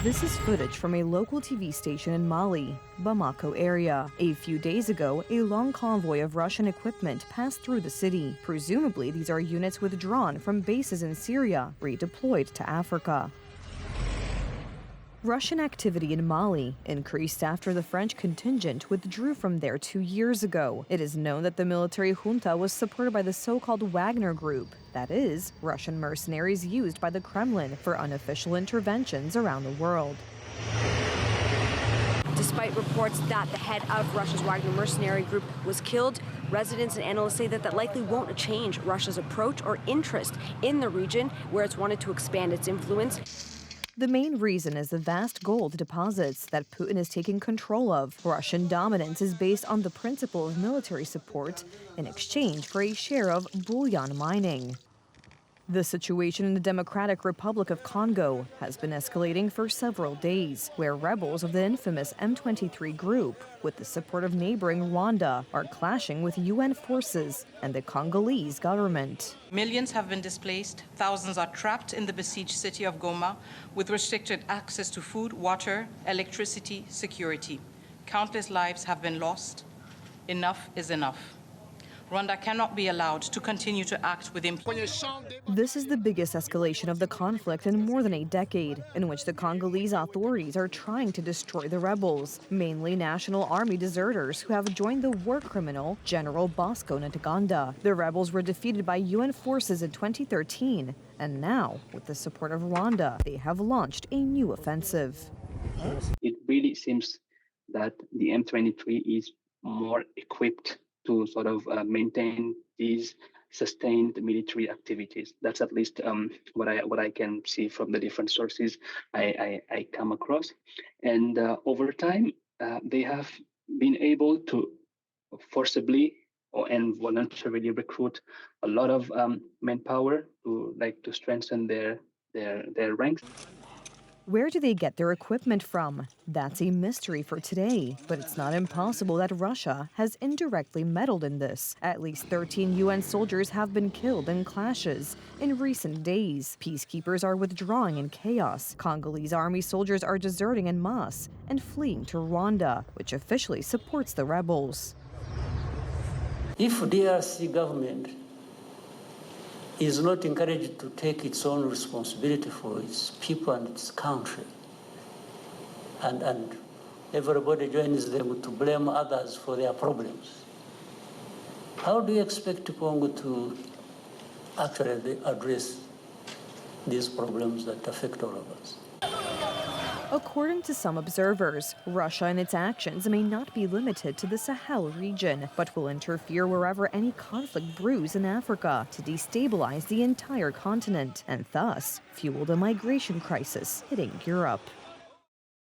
This is footage from a local TV station in Mali, Bamako area. A few days ago, a long convoy of Russian equipment passed through the city. Presumably, these are units withdrawn from bases in Syria, redeployed to Africa. Russian activity in Mali increased after the French contingent withdrew from there 2 years ago. It is known that the military junta was supported by the so-called Wagner Group, that is, Russian mercenaries used by the Kremlin for unofficial interventions around the world. Despite reports that the head of Russia's Wagner mercenary group was killed, residents and analysts say that likely won't change Russia's approach or interest in the region where it's wanted to expand its influence. The main reason is the vast gold deposits that Putin is taking control of. Russian dominance is based on the principle of military support in exchange for a share of bullion mining. The situation in the Democratic Republic of Congo has been escalating for several days, where rebels of the infamous M23 group, with the support of neighboring Rwanda, are clashing with UN forces and the Congolese government. Millions have been displaced, thousands are trapped in the besieged city of Goma, with restricted access to food, water, electricity, security. Countless lives have been lost. Enough is enough. Rwanda cannot be allowed to continue to act with impunity. This is the biggest escalation of the conflict in more than a decade, in which the Congolese authorities are trying to destroy the rebels, mainly National Army deserters who have joined the war criminal General Bosco Ntaganda. The rebels were defeated by UN forces in 2013, and now, with the support of Rwanda, they have launched a new offensive. It really seems that the M23 is more equipped to sort of maintain these sustained military activities. That's at least what I can see from the different sources I come across. And over time, they have been able to forcibly and voluntarily recruit a lot of manpower to strengthen their ranks. Where do they get their equipment from? That's a mystery for today, but it's not impossible that Russia has indirectly meddled in this. At least 13 UN soldiers have been killed in clashes in recent days. Peacekeepers are withdrawing in chaos. Congolese army soldiers are deserting en masse and fleeing to Rwanda, which officially supports the rebels. If DRC government is not encouraged to take its own responsibility for its people and its country, and everybody joins them to blame others for their problems, how do you expect Congo to actually address these problems that affect all of us? According to some observers, Russia and its actions may not be limited to the Sahel region, but will interfere wherever any conflict brews in Africa to destabilize the entire continent and thus fuel the migration crisis hitting Europe.